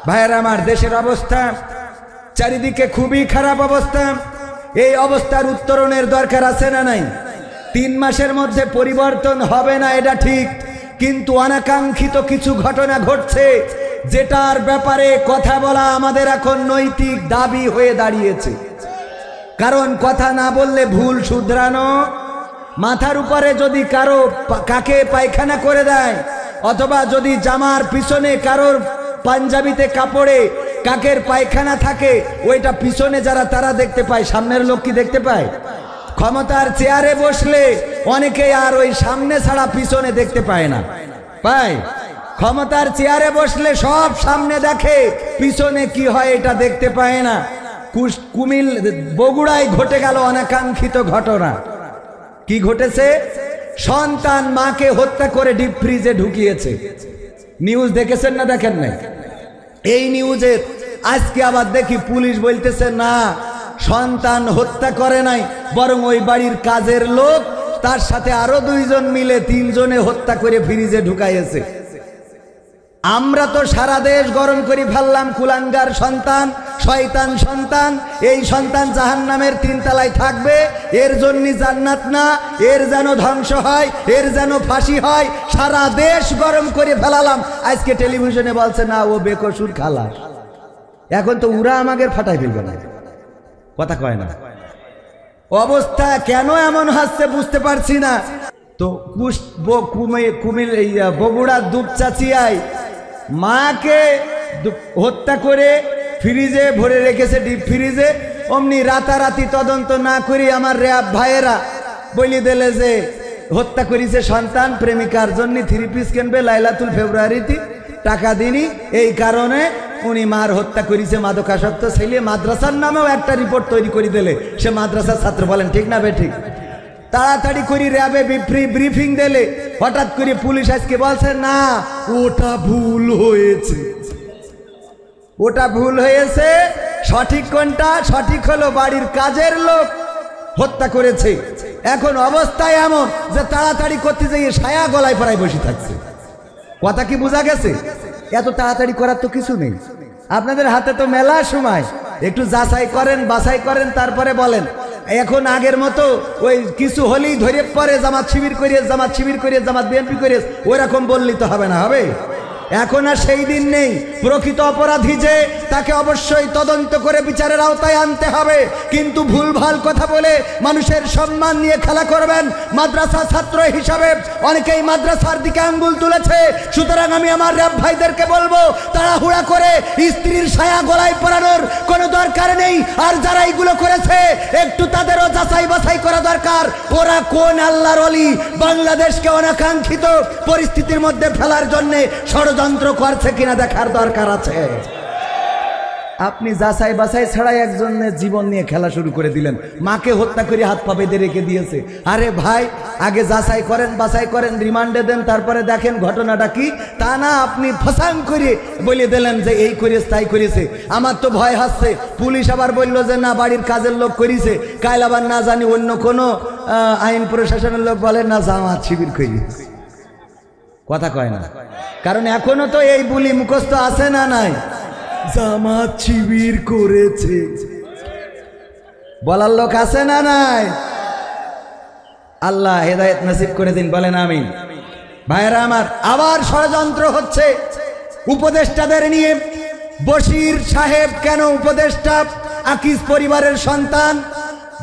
ভাইয়েরা আমার, দেশের অবস্থা চারিদিকে খুবই খারাপ অবস্থা। এই অবস্থার উত্তরণের দরকার আছে না নাই? 3 মাসের মধ্যে পরিবর্তন হবে না এটা ঠিক, কিন্তু অনাকাঙ্ক্ষিত কিছু ঘটনা ঘটছে যেটার ব্যাপারে কথা বলা আমাদের এখন নৈতিক দাবি হয়ে দাঁড়িয়েছে। কারণ কথা না বললে ভুল শুধরানো, মাথার উপরে যদি কারো কাকে পায়খানা করে দেয়, অথবা যদি জামার পিছনে কারোর পাঞ্জাবিতে কাপড়ে কাকের পায়খানা থাকে, ওইটা পিছনে যারা তারা দেখতে পায়, সামনের লোক কি দেখতে পায়? ক্ষমতার চেয়ারে বসলে অনেকে আর ওই সামনে ছাড়া পিছনে দেখতে পায় না, পায়? ক্ষমতার চেয়ারে বসলে সব সামনে দেখে, পিছনে কি হয় এটা দেখতে পায় না। কুমিল বগুড়ায় ঘটে গেল অনাকাঙ্ক্ষিত ঘটনা। কি ঘটেছে? সন্তান মাকে হত্যা করে ডিপ ফ্রিজে ঢুকিয়েছে। নিউজ দেখেছেন না দেখেন নাই? এই নিউজের আজকে আবার দেখি পুলিশ বলতেছে না, সন্তান হত্যা করে নাই, বরং ওই বাড়ির কাজের লোক তার সাথে আরো 2 জন মিলে 3 জনে হত্যা করে ফ্রিজে ঢুকাইয়েছে। আমরা তো সারা দেশ গরম করে ফেললাম, কুলাঙ্গার সন্তান, শয়তান সন্তান। এই সন্তান জাহান্নামের 3 তলায় থাকবে, এর জন্য জান্নাত না, এর যেন ধ্বংস হয়, এর যেন ফাঁসি হয়। সারা দেশ গরম করে ফেলালাম, আজকে টেলিভিশনে বলছে না ও বেকসুর খালাস। এখন তো উরা আমাদের ফাটাই ফেলবে না, কথা কয় না। অবস্থা কেন এমন হচ্ছে বুঝতে পারছি না। তো বগুড়ার দুপচাচিয়ায় মাকে হত্যা করে ফ্রিজে ভরে রেখেছে, ডিপ ফ্রিজে। অমনি রাতারাতি তদন্ত না করি আমার র্যাব ভাইয়েরা বলি দিলে যে হত্যা করেছে সন্তান প্রেমিকার জন্য 3 পিস কিনবে লাইলাতুল ফেব্রুয়ারিতে, টাকা দিনি, এই কারণে উনি মার হত্যা করেছে। মাদকাসক্ত ছেলে, মাদ্রাসার নামেও একটা রিপোর্ট তৈরি করে দিলে সে মাদ্রাসার ছাত্র। বলেন ঠিক না বে ঠিক? তাড়াতাড়ি করে র্যাবে ব্রিফিং দিলে হঠাৎ করে পুলিশ আজকে বলছে না ওটা ভুল হয়েছে, ওটা ভুল হয়েছে। সঠিক কোনটা? সঠিক হলো বাড়ির কাজের লোক হত্যা করেছে। এখন অবস্থায় এমন যে তাড়াতাড়ি করতে যাইয়ে সায়া গলায় পরায় বসে থাকছে। কথা কি বোঝা গেছে? এত তাড়াতাড়ি করার তো কিছু নেই, আপনাদের হাতে তো মেলা সময়। একটু যাচাই করেন, বাছাই করেন, তারপরে বলেন। এখন আগের মতো ওই কিছু হলেই ধরে পরে জামাত শিবির করে, জামাত শিবির করে, জামাত বিএনপি করে, ওইরকম বললেই তো হবে না, হবে? এখন আর সেই দিন নেই। প্রকৃত অপরাধী যে, তাকে অবশ্যই তদন্ত করে বিচারের আওতায় আনতে হবে, কিন্তু ভুলভাল কথা বলে মানুষের সম্মান নিয়ে খেলা করবেন। মাদ্রাসা ছাত্র হিসাবে অনেকেই মাদ্রাসার দিকে আঙ্গুল তুলেছে, সুতরাং আমি আমার র্যাব ভাইদেরকে বলবো তাড়াহুড়া করে স্ত্রীর ছায়া গলায় পরানোর কোনো দরকার নেই। আর যারা এইগুলো করেছে একটু তাদেরও যাচাই বাছাই করা দরকার। ওরা কোন আল্লাহর ওলি বাংলাদেশকে অনাকাঙ্ক্ষিত পরিস্থিতির মধ্যে ফেলার জন্য ষড়যন্ত্র করছে কিনা দেখার দরকার আছে। আপনি যাচাই বাছাই ছাড়াই একজনের জীবন নিয়ে খেলা শুরু করে দিলেন। মাকে হত্যা করে হাত পা বেঁধে রেখে দিয়েছে। আরে ভাই, আগে যাচাই করেন, বাছাই করেন, রিমান্ডে দেন, তারপরে দেখেন ঘটনাটা কি। তা না আপনি ফসাং করে বলে দিলেন যে এই করেছে তাই করেছে। আমার তো ভয় হচ্ছে, পুলিশ আবার বলল যে না বাড়ির কাজের লোক করেছে, কাল আবার না জানি অন্য কোনো আইন প্রশাসনের লোক বলে না জামাত শিবির করেছে। কথা কয় না, কারণ এখনো তো এই বুলি মুখস্থ আছে না নাই? জামাত শিবির করেছে বলার লোক আছে না নাই? আল্লাহ হেদায়েত নসিব করে দিন, বলেন আমিন। ভাইরা আমার, আবার ষড়যন্ত্র হচ্ছে উপদেষ্টাদের নিয়ে। বশির সাহেব কেন উপদেষ্টা? আকিজ পরিবারের সন্তান।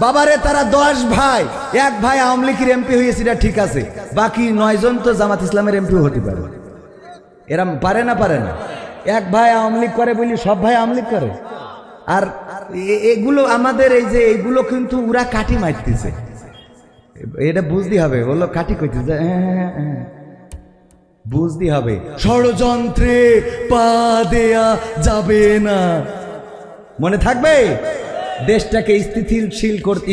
বাবারে তারা 10 ভাই, এক ভাই আওয়ামী লীগের এমপি হয়েছে, এটা ঠিক আছে, বাকি 9 জন তো জামাত ইসলামের এমপি হতে পারে। এরা পারে না? পারে না? এক ভাই আওয়ামী লীগ করে বলি সব ভাই আওয়ামী লীগ করে? আর এগুলো আমাদের এই যে এইগুলো কিন্তু ওরা কাটি মারতেছে, এটা বুঝতে হবে। বললো কাটি করতেছে, বুঝতে হবে। ষড়যন্ত্রে পা দেয়া যাবে না, মনে থাকবে। দেশটাকে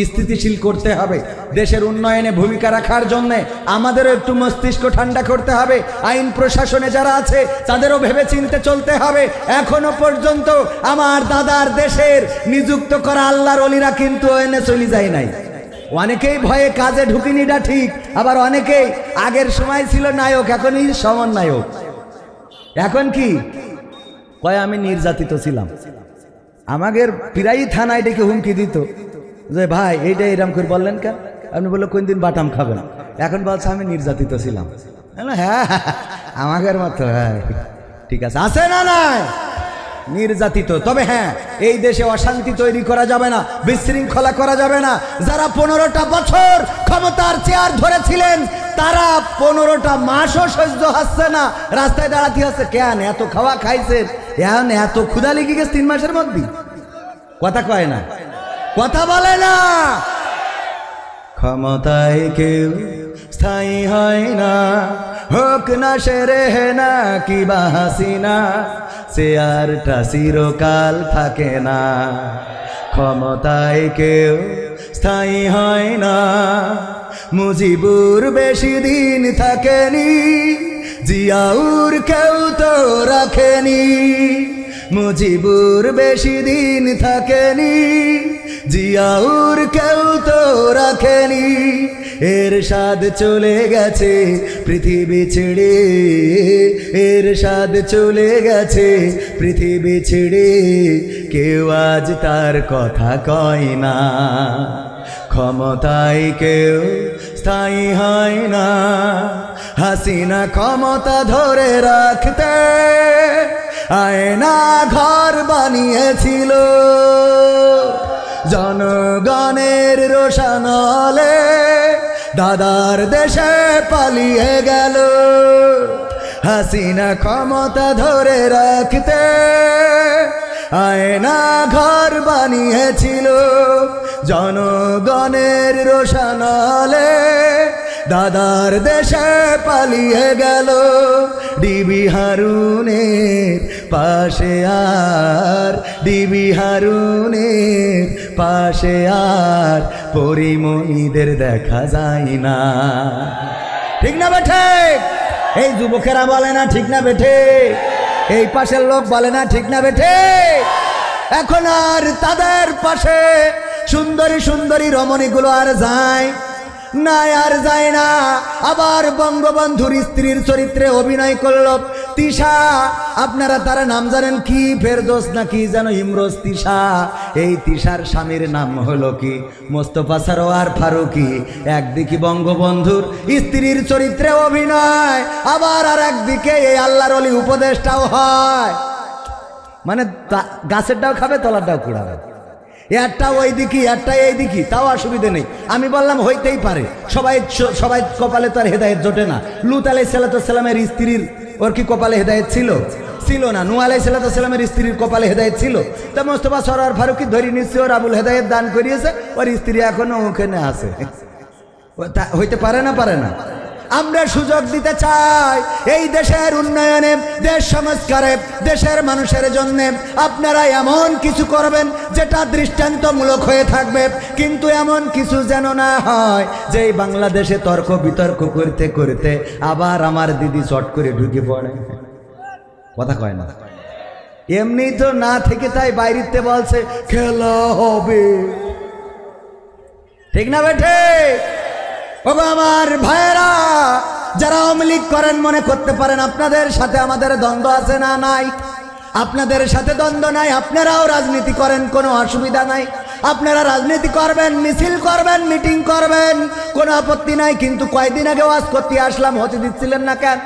স্থিতিশীল করতে হবে। দেশের উন্নয়নে ভূমিকা রাখার জন্য আমাদেরও একটু মস্তিষ্ক ঠান্ডা করতে হবে। আইন প্রশাসনে যারা আছে তাদেরও ভেবে চিনতে চলতে হবে। এখনো পর্যন্ত আমার দাদার দেশের নিযুক্ত করা আল্লাহর ওলিরা কিন্তু এনে চলে যায় নাই। অনেকেই ভয়ে কাজে ঢুকিনিটা ঠিক, আবার অনেকেই আগের সময় ছিল নায়ক, এখনই সমন্বয়ক। এখন কি কয় আমি নির্যাতিত ছিলাম। আমাদের প্রায় থানায় ডেকে হুমকি দিত যে ভাই এইটা এরম করে বললেন কেন? আপনি বললো কোন দিন বাটাম খাবেন, এখন বলছে আমি নির্যাতিত ছিলাম। হ্যাঁ আমাদের মতো, হ্যাঁ ঠিক আছে, আছে না নাই নির্যাতিত। তবে হ্যাঁ, এই দেশে অশান্তি তৈরি করা যাবে না, বিশৃঙ্খলা করা যাবে না। যারা 15টা বছর ক্ষমতার চেয়ার ধরেছিলেন তারা 15টা মাসও সহ্য হচ্ছে না, রাস্তায় দাঁড়াতে হচ্ছে। কেন? এত খাওয়া খাইছেন, এখন এত ক্ষুধা লেগে গেছে 3 মাসের মধ্যে। কথা কয় না, কথা বলে না। ক্ষমতায় কেউ স্থায়ী হয় না, হোক না সেরে না কিবা হাসিনা, চেয়ারটা চিরকাল থাকে না। ক্ষমতায় কেউ স্থায়ী হয় না, মুজিবুর বেশি দিন থাকেনি, জিয়াউর কেউ তো রাখেনি। মুজিবুর বেশি দিন থাকেনি, জিয়াউর কেউ তো রাখেনি। এরশাদ চলে গেছে পৃথিবী ছেড়ে, এরশাদ চলে গেছে পৃথিবী ছেড়ে, কেউ আজ তার কথা কয় না। ক্ষমতায় কেউ স্থায়ী হয় না, হাসিনা ক্ষমতা ধরে রাখতে আয়না ঘর বানিয়েছিল, জনগণের রোশানলে দাদার দেশে পালিয়ে গেল। হাসিনা ক্ষমতা ধরে রাখতে আয়না ঘর বানিয়েছিল, জনগণের রোশানলে দাদার দেশে পালিয়ে গেল। ডিবি হারুনের পাশে আর, ডিবি হারুনের পাশে আর পরিমণিদের দেখা যায় না। ঠিক না বেঠে? এই যুবকেরা বলে না ঠিক না বেঠে? এই পাশের লোক বলে না ঠিক না বেঠে? এখন আর তাদের পাশে সুন্দরী সুন্দরী রমণীগুলো আর যায় না, আর যায় না। আবার বঙ্গবন্ধুর স্ত্রীর চরিত্রে অভিনয় করল তিশা। আপনারা তার নাম জানেন কি? ফেরদৌস না কি যেন, ইমরোজ তিশা। এই তিশার স্বামীর নাম হলো কি? মোস্তফা সরোয়ার ফারুকী। একদিকে বঙ্গবন্ধুর স্ত্রীর চরিত্রে অভিনয়, আবার আর একদিকে এই আল্লাহর ওলি উপদেশটাও হয়। মানে গাছেরটাও খাবে, তলারটাও কুড়াবে। একটা ওই দিকে একটা এই দিকে, তাও অসুবিধে নেই। আমি বললাম হইতেই পারে, সবাই কপালে তো আর হেদায়েত জোটে না। লুত আলাইহিসসালামের স্ত্রীর ওর কি কপালে হেদায়েত ছিল? ছিল না। নূহ আলাইহিসসালামের স্ত্রীর কপালে হেদায়েত ছিল। তা মোস্তফা সরোয়ার ফারুকী ধরি নিশ্চয় ওর আবুল হেদায়েত দান করিয়েছে, ওর স্ত্রী এখনো ওখানে আছে। হইতে পারে না? পারে না। আমরা সুযোগ দিতে চাই এই দেশের উন্নয়নে, দেশ সংস্কারে, দেশের মানুষের জন্য। আপনারা এমন কিছু করবেন যেটা দৃষ্টান্তমূলক হয়ে থাকবে, কিন্তু এমন কিছু যেন না হয় যে এই বাংলাদেশে তর্ক বিতর্ক করতে করতে আবার আমার দিদি চট করে ঢুকে পড়ে। কথা কয় না? এমনি তো না থেকে তাই বাইরেতে বলছে খেলা হবে। ঠিক না বেঠে? ওগো আমার ভাইরা, যারা আওয়ামী লীগ করেন মনে করতে পারেন আপনাদের সাথে আমাদের দ্বন্দ্ব আছে না? নাই। আপনাদের সাথে দ্বন্দ্ব নাই, আপনারাও রাজনীতি করেন, কোনো অসুবিধা নাই। আপনারা রাজনীতি করবেন, মিছিল করবেন, মিটিং করবেন, কোনো আপত্তি নাই। কিন্তু কয়েকদিন আগে ওয়াজ করতে আসলাম, হতে দিচ্ছিলেন না কেন?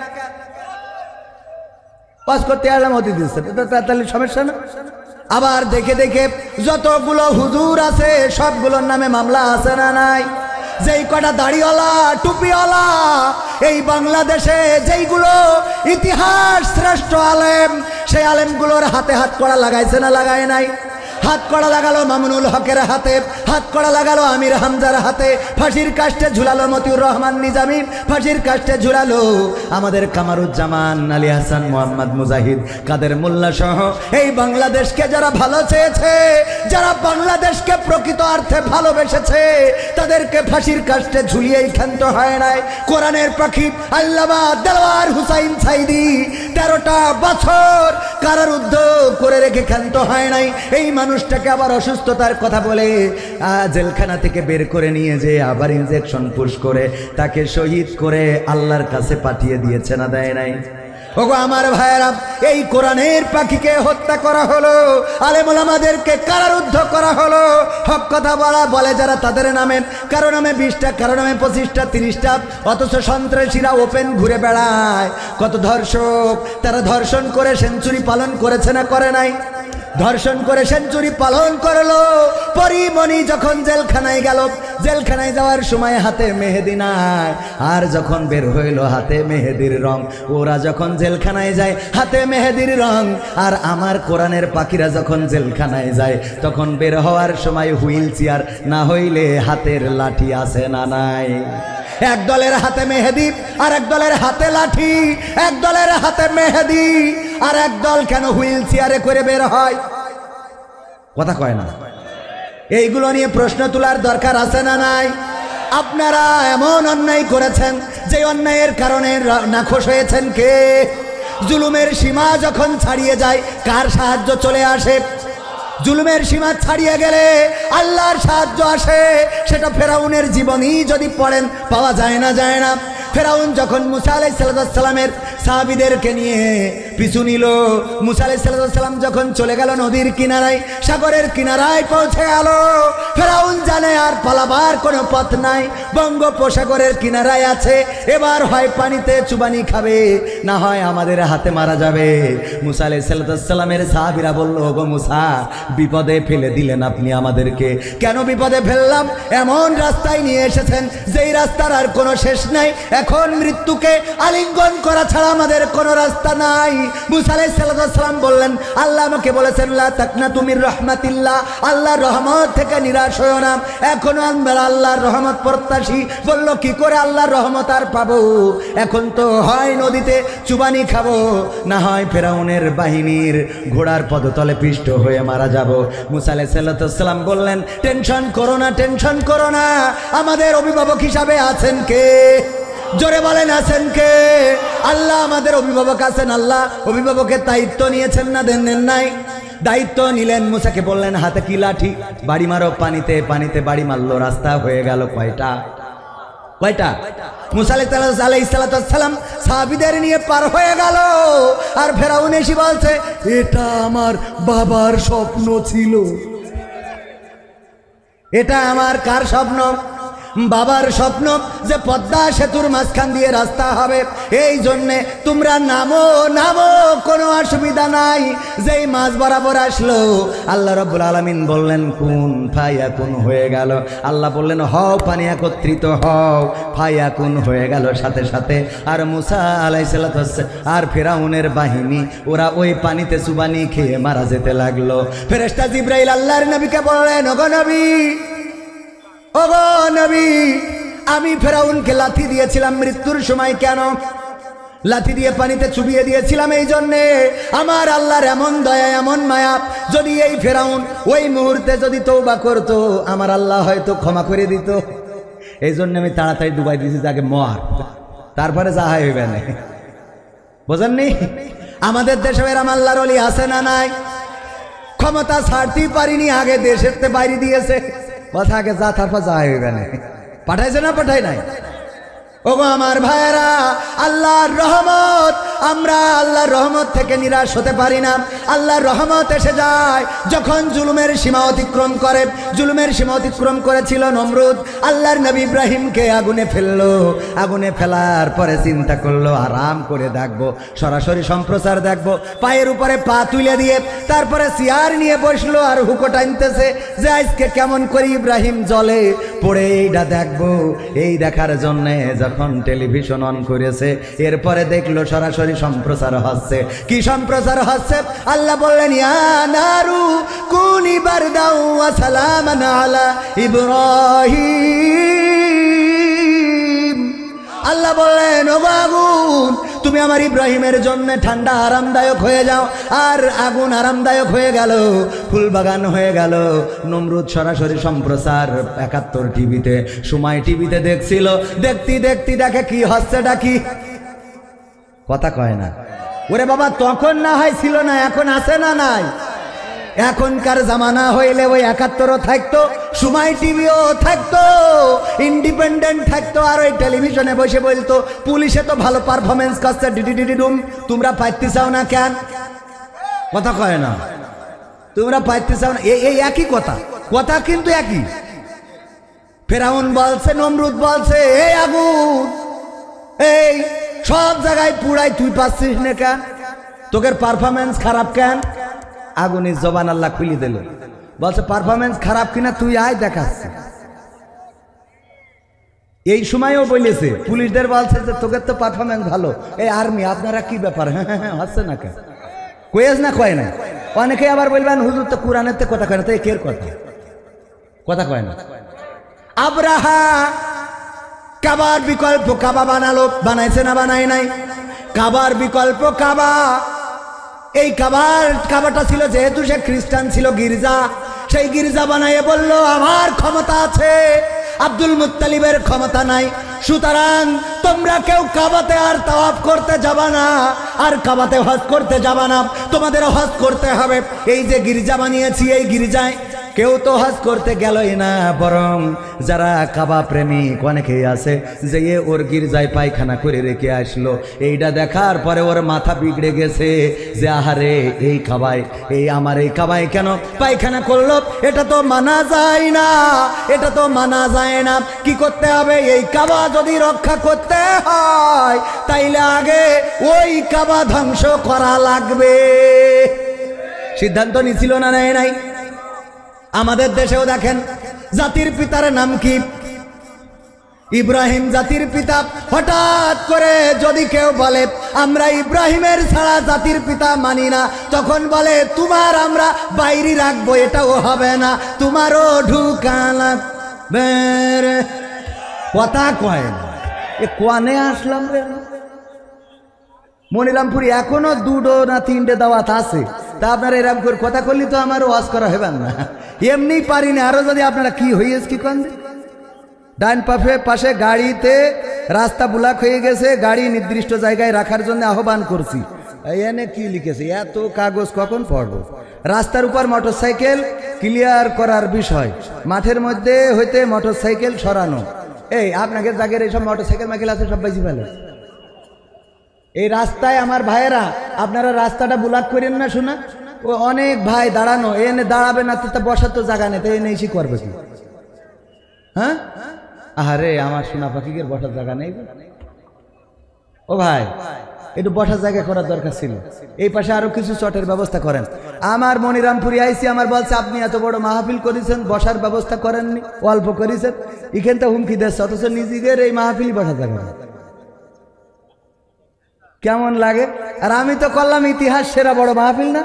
ওয়াজ করতে আসলাম, হতে দিচ্ছেন, তাহলে সমস্যা না? আবার দেখে দেখে যতগুলো হুজুর আছে সবগুলোর নামে মামলা আছে না নাই? যেই কটা দাড়িওয়ালা টুপিওয়ালা এই বাংলাদেশে যেইগুলো ইতিহাস শ্রেষ্ঠ আলেম, সেই আলেমগুলোর হাতে হাত কড়া লাগাইছে না লাগায় নাই? হাত কড়া লাগালো মামুনুল হকের হাতে, হাত কড়া লাগালো আমির হামজার হাতে, ফাঁসির কাস্টে ঝুলালো মতিউর রহমান নিজামী, ফাঁসির কাস্টে ঝুলালো আমাদের কামারুজ্জামান, আলী হাসান, মোহাম্মদ মুজাহিদ, কাদের মোল্লা সহ এই বাংলাদেশকে যারা ভালো চেয়েছে, যারা বাংলাদেশকে প্রকৃত অর্থে ভালোবেসেছে, তাদেরকে ফাঁসির কাস্টে ঝুলিয়েই ক্ষান্ত হয় নাই। কোরআনের পাখি আল্লামা দেলওয়ার হুসাইন সাইদি 13টা বছর কারারুদ্ধ করে রেখে ক্ষান্ত হয় নাই। এই মানুষটাকে আবার অসুস্থতার কথা বলে জেলখানা থেকে বের করে নিয়ে যে আবার ইনজেকশন পুশ করে তাকে শহীদ করে আল্লাহর কাছে পাঠিয়ে দিয়েছে না দেয় নাই? ওগো আমার ভাইয়েরা, এই কোরআনের পাখিকে হত্যা করা হলো, আলেম ওলামাদেরকে কারারুদ্ধ করা হলো, হক কথা বলে যারা তাদের নামে কারো নামে 20টা, কারো নামে 25টা, 30টা, অথচ সন্ত্রাসীরা ওপেন ঘুরে বেড়ায়। কত ধর্ষক, তারা ধর্ষণ করে সেঞ্চুরি পালন করেছে না করে নাই? ধর্ষণ করে সেঞ্চুরি পালন করলো। পরিমণি যখন জেলখানায় গেল, জেলখানায় যাওয়ার সময় হাতে মেহেদি নাই, আর যখন বের হইল হাতে মেহেদির রং। ওরা যখন জেলখানায় যায় হাতে মেহেদির রং, আর আমার কোরআনের পাখিরা যখন জেলখানায় যায় তখন বের হওয়ার সময় হুইল চেয়ার, না হইলে হাতের লাঠি আছে না নাই? এক দলের হাতে মেহেদি আর এক দলের হাতে লাঠি, এক দলের হাতে মেহেদি আর এক দল কেন হুইল চেয়ারে করে বের হয়? কথা কয় না। এইগুলো নিয়ে প্রশ্ন তোলার দরকার আছে না নাই? আপনারা এমন অন্যায় করেছেন যে অন্যায়ের কারণে নাখোশ হয়েছেন কে? জুলুমের সীমা যখন ছাড়িয়ে যায় কার সাহায্য চলে আসে? জুলুমের সীমা ছাড়িয়ে গেলে আল্লাহর সাহায্য আসে। সেটা ফেরাউনের জীবনী যদি পড়েন পাওয়া যায় না, যায় না। ফেরাউন যখন মুসা আলাইহিস সালামের সাহাবীদেরকে নিয়ে পিছু নিল, মুসা আলাইহিস সালাম যখন চলে গেল নদীর কিনারায়, সাগরের কিনারায় পৌঁছে গেল, ফেরাউন জানে আর পালাবার কোনো পথ নাই, বঙ্গোপসাগরের কিনারায় আছে। এবার হয় পানিতে চুবানি খাবে, না হয় আমাদের হাতে মারা যাবে। মুসা আলাইহিস সালামের সাহাবীরা বলল, ওগো মুসা, বিপদে ফেলে দিলেন আপনি আমাদেরকে। কেন বিপদে ফেললাম? এমন রাস্তায় নিয়ে এসেছেন যেই রাস্তার আর কোনো শেষ নাই। এখন মৃত্যুকে আলিঙ্গন করা ছাড়া আমাদের কোনো রাস্তা নাই। মুসা আলাইহিস সালাম বললেন, আল্লাহ আমাকে বলেছেন লা তাকনাতু মির রাহমাতিল্লাহ, আল্লাহর রহমত থেকে নিরাশ হয়ো না। এখনো আমরা আল্লাহর রহমত প্রত্যাশী। বলল, কি করে আল্লাহর রহমত আর পাবো? এখন তো হয় নদীতে চুবানি খাবো, না হয় ফেরাউনের বাহিনীর ঘোড়ার পদতলে পিষ্ট হয়ে মারা যাব। মুসা আলাইহিস সালাম বললেন, টেনশন করো না, টেনশন করো না, আমাদের অভিভাবক হিসাবে আছেন কে? জোরে বলেন, আছেন কে? আল্লাহ আমাদের অভিভাবক আছেন। আল্লাহ অভিভাবকের দায়িত্ব নিয়েছেন না, দেন নাই? দায়িত্ব নিলেন। মুসাকে বললেন, হাতে কি লাঠি, বাড়ি মারো পানিতে। পানিতে বাড়ি মারলো, রাস্তা হয়ে গেল কয়টা? কয়টা? মুসা আলাইহিস সালাম সাহাবীদের নিয়ে পার হয়ে গেল, আর ফেরাউন এসে বলছে, এটা আমার বাবার স্বপ্ন ছিল। এটা আমার কার স্বপ্ন? বাবার স্বপ্ন যে পদ্মা সেতুর মাঝখান দিয়ে রাস্তা হবে। এই জন্যে তোমরা নামো, নামো, কোনো অসুবিধা নাই। যেই মাঝ বরাবর আসলো, আল্লাহ রাব্বুল আলামিন বললেন, কুন ফায়াকুন হয়ে গেল। আল্লাহ বললেন, হও, পানি একত্রিত হও, ফায়াকুন হয়ে গেল সাথে সাথে। আর মুসা আলাইহিস সালাম আর ফেরাউনের বাহিনী ওরা ওই পানিতে চুবানি খেয়ে মারা যেতে লাগলো। ফেরেশতা জিবরাইল আল্লাহর নবীকে বললেন, ওগো নবী, ওগো নবী, আমি ফেরাউনকে লাথি দিয়েছিলাম মৃত্যুর সময়। কেন লাথি দিয়ে পানিতে চুবিয়ে দিয়েছিলাম? এই জন্যে আমার আল্লাহর এমন দয়া, এমন মায়া, যদি এই ফেরাউন ওই মুহূর্তে যদি তওবা করতো, আমার আল্লাহ হয়তো ক্ষমা করে দিত। এই জন্য আমি তাড়াতাড়ি ডুবাই দিয়েছি, তাকে মর, তারপরে যা হইবে না। বোঝেননি? আমাদের দেশে এরম আল্লাহর ওলি আছে না নাই? ক্ষমতা ছাড়তেই পারিনি, আগে দেশের তে বাইরে দিয়েছে, কথা আগে যা, তারপর যা হইবে না। পাঠাইছে না পাঠাই নাই? ওগো আমার ভাইয়েরা, আল্লাহর রহমত, আমরা আল্লাহর রহমত থেকে নিরাশ হতে পারি না। আল্লাহর রহমত এসে যায় যখন জুলুমের সীমা অতিক্রম করে। জুলুমের সীমা অতিক্রম করেছিল নমরুদ, আল্লাহর নবী ইব্রাহিমকে আগুনে ফেললো। আগুনে ফেলার পরে চিন্তা করলো, আরাম করে দেখবো, সরাসরি সম্প্রচার দেখবো। পায়ের উপরে পা তুলে দিয়ে তারপরে চেয়ার নিয়ে বসলো, আর হুকো টানতেছে যে আজকে কেমন করে ইব্রাহিম জলে পড়ে এইটা দেখবো। এই দেখার জন্যে যখন টেলিভিশন অন করেছে, এরপরে দেখলো সরাসরি সম্প্রচার হচ্ছে। কি সম্প্রচার হচ্ছে? আল্লাহ বললেন, ইয়া নারু কুনি বারদাও ওয়া সালামান আলা ইব্রাহিম। আল্লাহ বললেন, ও আগুন, তুমি আমার ইব্রাহিমের জন্য ঠান্ডা আরামদায়ক হয়ে যাও। আর আগুন আরামদায়ক হয়ে গেল, ফুলবাগান হয়ে গেল। নমরুদ সরাসরি সম্প্রচার ৭১ টিভিতে, সময় টিভিতে দেখছিল। দেখতে দেখতে দেখে কি হচ্ছে, ডাকি কথা কয় না। ওরে বাবা, তখন না হয় ছিল না, এখন আছে না নাই? এখনকার জামানা হইলে ওই 71ও থাকতো, সময় টিভিও থাকতো, ইন্ডিপেন্ডেন্ট থাকতো, আর ওই টেলিভিশনে বসে বলতো পুলিশে তো ভালো পারফরমেন্স করছে ডিডিডিডিডুম, তোমরা পাইতে চাও না কেন? কথা কয় না, তোমরা পাইতে চাও না, এই একই কথা, কথা কিন্তু একই। ফেরাউন বলছে, নমরুদ বলছে, এই আগুন এই সব জায়গায় পুড়াই, তুই পাচ্ছিস না কেন? তোকের পারফরমেন্স খারাপ কেন? আগুনের জবান আল্লাহ খুলি দিল, বলছে পারফরমেন্স খারাপ কিনা তুই আয় দেখাচ্ছে। এই সময়ও বলেছে পুলিশদের, বলছে যে তোকে তো পারফরমেন্স ভালো। এই আর্মি আপনারা কি ব্যাপার, হ্যাঁ হ্যাঁ হ্যাঁ হচ্ছে না কেন? কয়েস না কয় না? অনেকে আবার বলবেন হুজুর তো কোরআনের তো কথা কয় না, তো একের কথা, কথা কয় না। আব্রাহা কাবার বিকল্প কাবা বানালো, বানাইছে না বানাই নাই? কাবার বিকল্প কাবা, এই কাবাটা ছিল যেহেতু সে খ্রিস্টান ছিল, গির্জা, সেই গির্জা বানাইয়ে বলল আমার ক্ষমতা আছে, আব্দুল মুত্তালিবের ক্ষমতা নাই, সুতরাং তোমরা কেউ কাবাতে আর তাওয়াফ করতে যাবা না, আর কাবাতে হজ করতে যাবা না, তোমাদের হজ করতে হবে। এই যে গির্জা বানিয়েছি, এই গির্জায় কেউ তো হজ করতে গেলই না, বরং যারা কাবা প্রেমিক অনেকেই আছে যে ওর গির্জায় পায়খানা করে রেখে আসলো। এইটা দেখার পরে ওর মাথা বিগড়ে গেছে যে আহারে এই কাবায়, এই আমার এই কাবায় কেন পায়খানা করলো? এটা তো মানা যায় না, এটা তো মানা যায় না। কি করতে হবে? এই কাবা যদি রক্ষা করতে হয় তাইলে আগে ওই কাবা ধ্বংস করা লাগবে। সিদ্ধান্ত নিছিল না, নেয় নাই? আমাদের দেশেও দেখেন জাতির পিতার নাম কি? ইব্রাহিম জাতির পিতা। হঠাৎ করে যদি কেউ বলে আমরা ইব্রাহিমের ছাড়া জাতির পিতা মানি না, তখন বলে তোমার আমরা বাইরে রাখবো, এটাও হবে না, তোমারও ঢুকানা। কথা কয় না, এ কোয়ানে আসলাম রে। মনিরামপুরি এখনো 2 না 3টে দাওয়াত আছে, তা আপনারা এরকম করে কথা করলে তো আমারও ওয়াজ করা হবে না, এমনি পারি না। আরো যদি আপনারা কি হয়েছে কি কন, ডান পাশে গাড়িতে রাস্তা ব্লক হয়ে গেছে, গাড়ি নির্দিষ্ট জায়গায় রাখার জন্য আহ্বান করছি। এনে কি লিখেছে, এত কাগজ কখন পড়বো? রাস্তার উপর মোটরসাইকেল ক্লিয়ার করার বিষয়, মাঠের মধ্যে হইতে মোটরসাইকেল সরানো। এই আপনাকে জায়গার এইসব মোটরসাইকেল মাইকেল আছে সব বেশি ভালো। এই রাস্তায় আমার ভাইয়েরা আপনারা রাস্তাটা ব্লক করেন না, শোনা ও অনেক ভাই দাঁড়ানো, এনে দাঁড়াবে না তো বসার তো জায়গা নেই, তো এনে এসে করবে কি? হ্যাঁ আরে আমার সোনা পাখিকে বসার জায়গা নেই। ও ভাই একটু বসার জায়গা করার দরকার ছিল। এই পাশে আরো কিছু চটের ব্যবস্থা করেন। আমার মনিরামপুরি আইসি আমার বলছে আপনি এত বড় মাহফিল করেছেন, বসার ব্যবস্থা করেননি, অল্প করেছেন, এখান থেকে হুমকি দিচ্ছে, অথচ নিজেদের এই মাহফিল বসার জায়গা। কেমন লাগে? আর আমি তো করলাম ইতিহাস সেরা বড় মাহফিল না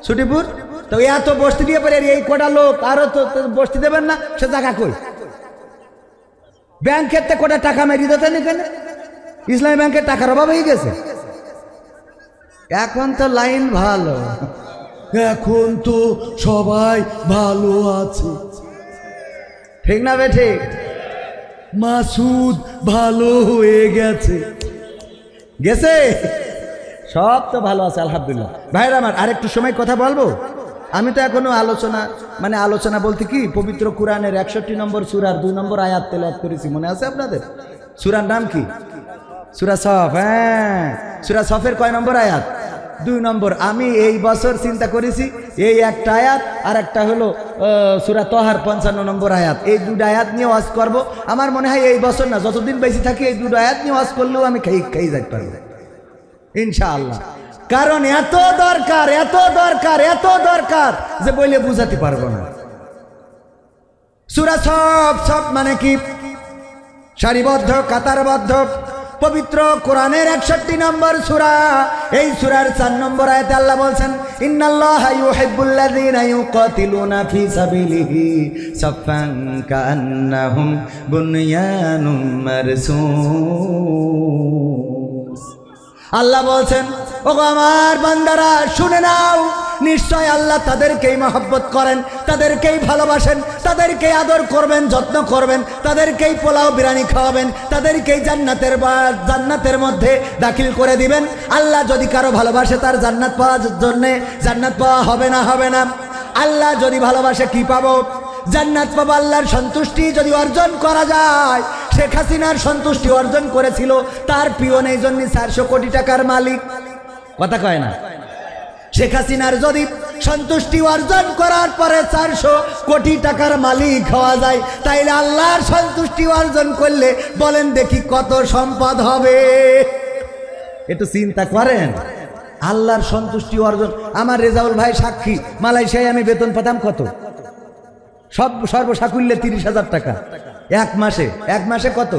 ছুটিপুর, তো এত বস্তি দিয়ে পারে এই কটা লোক আরো তো বস্তি দেবেন না, সে জায়গা কই? ব্যাংকের তে কটা টাকা মেরি দিতেন এখানে, ইসলামী ব্যাংকের টাকার অভাব হয়ে গেছে। এখন তো লাইন ভালো, এখন তো সবাই ভালো আছে, ঠিক না বেঠে? মাসুদ ভালো হয়ে গেছে, গেছে, সব তো ভালো আছে আলহামদুলিল্লাহ। ভাইরা আমার আরেকটু সময় কথা বলবো। আমি তো এখনো আলোচনা বলতে কি পবিত্র কোরআনের 61 নম্বর সূরার 2 নম্বর আয়াত তেলাওয়াত করেছি, মনে আছে আপনাদের? সূরার নাম কি? সূরা সফ। হ্যাঁ, সূরা সফের কয় নম্বর আয়াত? 2 নম্বর। আমি এই বছর চিন্তা করেছি এই একটা আয়াত আর একটা হলো সূরা তহার 55 নম্বর আয়াত, এই 2টা আয়াত নিয়ে ওয়াজ করব। আমার মনে হয় এই বছর না, যতদিন বেঁচে থাকি এই 2টা আয়াত নিয়ে ওয়াজ করলেও আমি খাই যাইতে পারবো ইনশাআল্লাহ। কারণ এত দরকার, এত দরকার, এত দরকার যে বলে বুঝাতে পারবো না। সূরা সফ মানে কি? সারিবদ্ধ কাতারবদ্ধ পবিত্র কোরআনের 61 নম্বর সূরা। এই সূরার 4 নম্বর আয়াতে আল্লাহ বলছেন ইন্নাল্লাহা ইউহিব্বুল্লাযীনা ইউকাতিলুনা ফী সাবিলিহি সাফফান কাআন্নাহুম বুনয়ানুম মারসুস। আল্লাহ বলছেন ওগো আমার বান্দারা শুনে নাও, নিশ্চয় আল্লাহ তাদেরকেই মহব্বত করেন, তাদেরকেই ভালোবাসেন, তাদেরকেই আদর করবেন, যত্ন করবেন, তাদেরকেই পোলাও বিরিয়ানি খাওয়াবেন, তাদেরকেই জান্নাতের মধ্যে দাখিল করে দিবেন। আল্লাহ যদি কারো ভালোবাসে তার জান্নাত পাওয়ার জন্য জান্নাত পাওয়া হবে না, হবে না। আল্লাহ যদি ভালোবাসে কি পাবো? জান্নাত পাবো। আল্লাহর সন্তুষ্টি যদি অর্জন করা যায়, শেখ হাসিনার সন্তুষ্টি অর্জন করেছিল তার পিয়ন, এই জন্য 400 কোটি টাকার মালিক। কথা কয় না? শেখ হাসিনার যদি সন্তুষ্টি অর্জন করার পরে 400 কোটি টাকার মালিক হওয়া যায়, তাইলে আল্লাহর সন্তুষ্টি অর্জন করলে বলেন দেখি কত সম্পদ হবে? একটু চিন্তা করেন। আল্লাহর সন্তুষ্টি অর্জন। আমার রেজাউল ভাই সাক্ষী, মালয়েশিয়ায় আমি বেতন পেতাম কত? সর্বসাকুল্যে 30,000 টাকা এক মাসে। এক মাসে কত?